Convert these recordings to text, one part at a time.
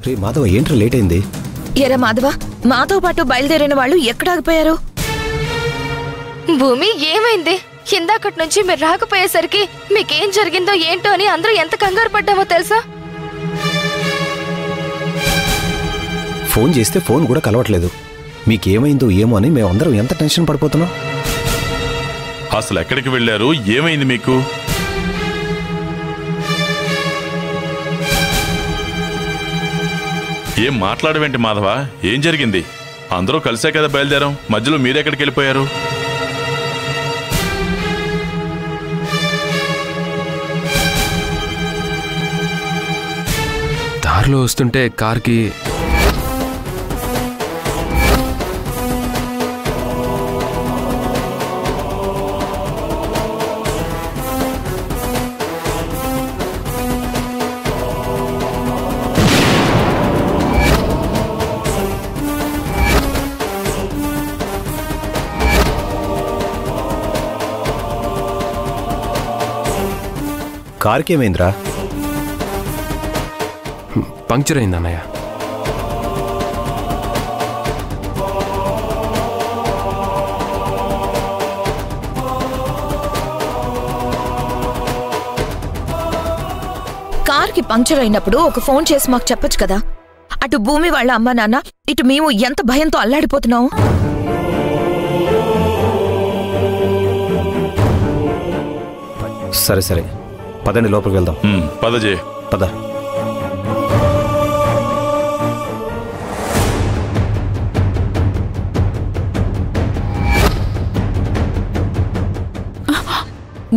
రే మాధవ ఏంట్రా లేట్ అయింది? ఎరా మాధవ, మాతో పాటు బయలుదేరిన వాళ్ళు ఎక్కడ ఆగిపోయారు? భూమి ఏమైంది? ఇందాకటి నుంచి మీరు రాకపోయేసరికి మీకేం జరిగిందో ఏంటో అని అందరూ ఎంత కంగారు పడ్డామో తెలుసా? ఫోన్ చేస్తే ఫోన్ కూడా కలవట్లేదు. మీకేమైందో ఏమో అని మేమందరం ఎంత టెన్షన్ పడిపోతున్నాం. అసలు ఎక్కడికి వెళ్ళారు? ఏమైంది మీకు? ఏం మాట్లాడవేంటి మాధవ? ఏం జరిగింది? అందరూ కలిసే కదా బయలుదేరాం, మధ్యలో మీరెక్కడికి వెళ్ళిపోయారు? దారిలో వస్తుంటే కార్కి కార్కేమైందిరా? పంక్చర్ అయింది అన్నయ్య. కార్కి పంక్చర్ అయినప్పుడు ఒక ఫోన్ చేసి మాకు చెప్పొచ్చు కదా. అటు భూమి వాళ్ళ అమ్మ నాన్న, ఇటు మేము ఎంత భయంతో అల్లాడిపోతున్నాము. సరే సరే పదండి, లోపలికి వెళ్దాం. పద జే, పద.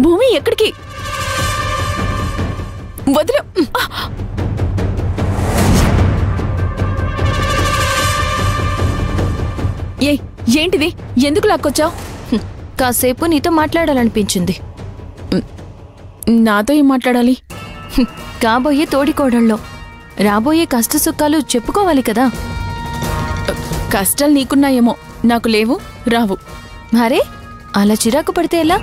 భూమి ఎక్కడికి? వదిలే. ఏంటిది? ఎందుకు లాక్కొచ్చావు? కాసేపు నీతో మాట్లాడాలనిపించింది. నాతో ఏం మాట్లాడాలి? కాబోయే తోడికోడళ్ళలో రాబోయే కష్టసుఖాలు చెప్పుకోవాలి కదా. కష్టాలు నీకున్నాయేమో, నాకు లేవు, రావు. మరే అలా చిరాకు పడితే ఎలా?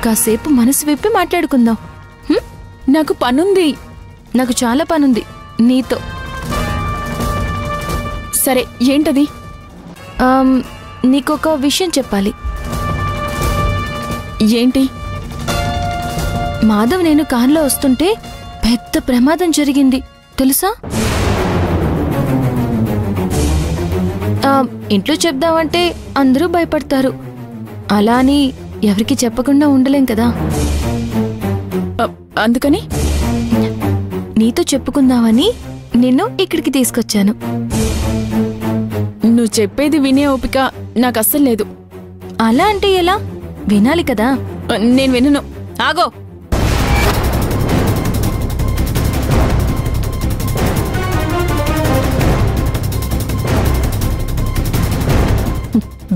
కాసేపు మనసు విప్పి మాట్లాడుకుందాం. నాకు పనుంది. నాకు చాలా పనుంది నీతో. సరే, ఏంటది? నీకొక విషయం చెప్పాలి. ఏంటి? మాధవ్ నేను కారులో వస్తుంటే పెద్ద ప్రమాదం జరిగింది తెలుసా? ఇంట్లో చెప్దామంటే అందరూ భయపడతారు. అలా అని ఎవరికి చెప్పకుండా ఉండలేం కదా. అందుకని నీతో చెప్పుకుందామని నిన్ను ఇక్కడికి తీసుకొచ్చాను. నువ్వు చెప్పేది వినే ఓపిక నాకు అస్సలు లేదు. అలా అంటే ఎలా? వినాలి కదా. నేను వినను. ఆగో.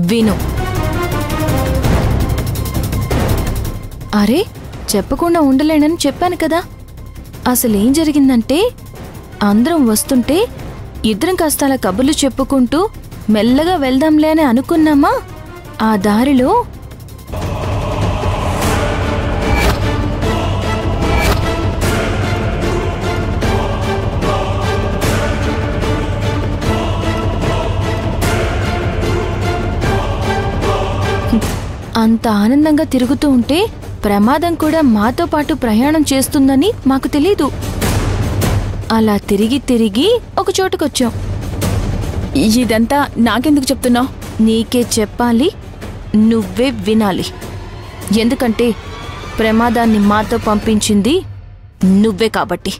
విను. అరే, చెప్పకుండా ఉండలేనని చెప్పాను కదా. అసలేం జరిగిందంటే అందరం వస్తుంటే ఇద్దరం కాస్త అలా కబుర్లు చెప్పుకుంటూ మెల్లగా వెళ్దాంలే అని అనుకున్నామా. ఆ దారిలో అంత ఆనందంగా తిరుగుతూ ఉంటే ప్రమాదం కూడా మాతో పాటు ప్రయాణం చేస్తుందని మాకు తెలీదు. అలా తిరిగి తిరిగి ఒక చోటుకొచ్చాం. ఇదంతా నాకెందుకు చెప్తున్నావు? నీకే చెప్పాలి, నువ్వే వినాలి. ఎందుకంటే ప్రమాదాన్ని మాతో పంపించింది నువ్వే కాబట్టి.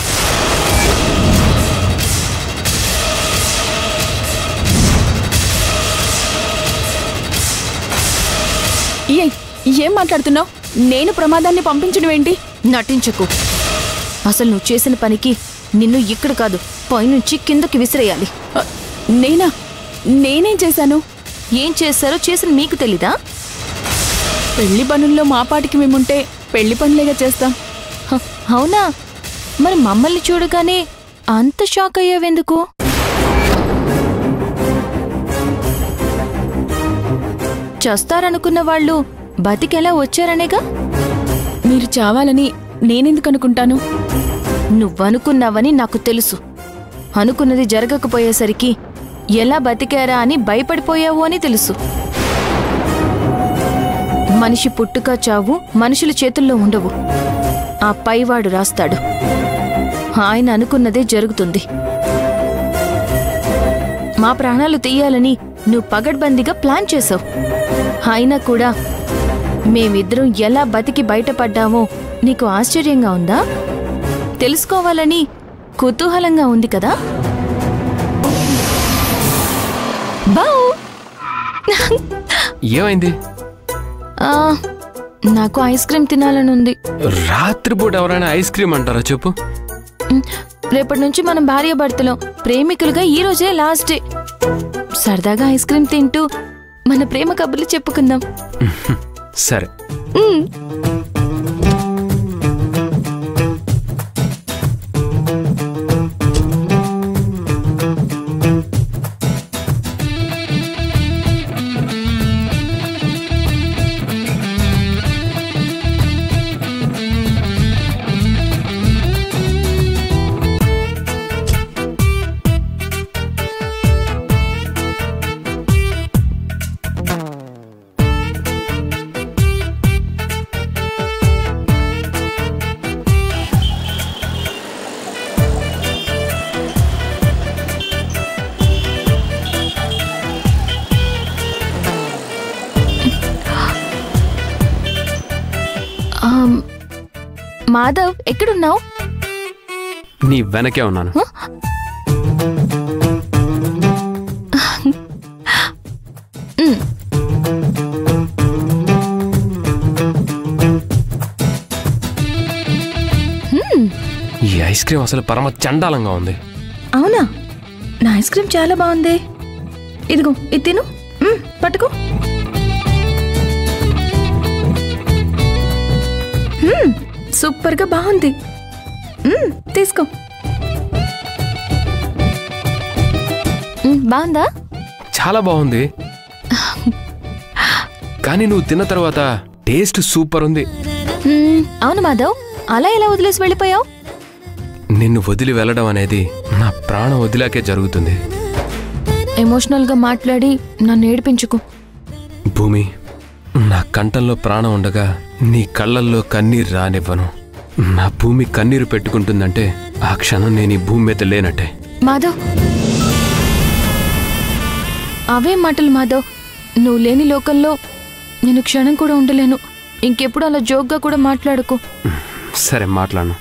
ఏం మాట్లాడుతున్నావు? నేను ప్రమాదాన్ని పంపించడం ఏంటి? నటించకు. అసలు నువ్వు చేసిన పనికి నిన్ను ఇక్కడ కాదు, పైనుంచి కిందకి విసిరేయాలి. నేనా? నేనేం చేశాను? ఏం చేశారో చేసిన మీకు తెలీదా? పెళ్లి పనుల్లో మా పాటికి మేముంటే పెళ్లి పనులేగా చేస్తాం. అవునా? మరి మమ్మల్ని చూడగానే అంత షాక్ అయ్యావెందుకు? చస్తారనుకున్న వాళ్ళు బతికెలా వచ్చారనేగా. మీరు చావాలని నేనెందుకు అనుకుంటాను? నువ్వనుకున్నావని నాకు తెలుసు. అనుకున్నది జరగకపోయేసరికి ఎలా బతికారా అని భయపడిపోయావు అని తెలుసు. మనిషి పుట్టుక చావు మనుషుల చేతుల్లో ఉండవు. ఆ పైవాడు రాస్తాడు. ఆయన అనుకున్నదే జరుగుతుంది. మా ప్రాణాలు తీయాలని నువ్వు పగడ్బందీగా ప్లాన్ చేశావు. అయినా కూడా మేమిద్దరం ఎలా బతికి బయటపడ్డామో నీకు ఆశ్చర్యంగా ఉందా? తెలుసుకోవాలని కుతూహలంగా ఉంది కదా? బావ్ ఏమైంది? నాకు ఐస్ క్రీమ్ తినాలని ఉంది. రాత్రిపూట ఎవరైనా ఐస్ క్రీమ్ అంటారా చెప్పు? రేపటి నుంచి మనం భార్యాభర్తలం, ప్రేమికులుగా ఈ రోజే లాస్ట్ డే. సరదాగా ఐస్ క్రీమ్ తింటూ మన ప్రేమ కబుర్లు చెప్పుకుందాం. సరే. మాధవ్, ఎక్కడున్నావు? నీ వెనకే ఉన్నాను. ఈ ఐస్ క్రీమ్ అసలు పరమ చండాలంగా ఉంది. అవునా? నా ఐస్ క్రీమ్ చాలా బాగుంది. ఇదిగో, ఇది తిను. పట్టుకో. సూపర్గా బాగుంది. తీసుకో. బాగుందా? చాలా బాగుంది. కానీ నువ్వు తిన్న తర్వాత టేస్ట్ సూపర్ ఉంది. అవును మాధవ్, అలా ఎలా వదిలేసి వెళ్ళిపోయావు? నిన్ను వదిలి వెళ్ళడం అనేది నా ప్రాణం వదిలాకే జరుగుతుంది. ఎమోషనల్గా మాట్లాడి నన్ను ఏడిపించుకో. భూమి, నా కంఠంలో ప్రాణం ఉండగా నీ కళ్ళల్లో కన్నీరు రానివ్వను. నా భూమి కన్నీరు పెట్టుకుంటుందంటే ఆ క్షణం నేను ఈ భూమి మీద లేనట్టే. మాధవ్, అవే మాటలు మాధవ్. నువ్వు లేని లోకంలో నేను క్షణం కూడా ఉండలేను. ఇంకెప్పుడు అలా జోక్గా కూడా మాట్లాడుకో. సరే, మాట్లాడను.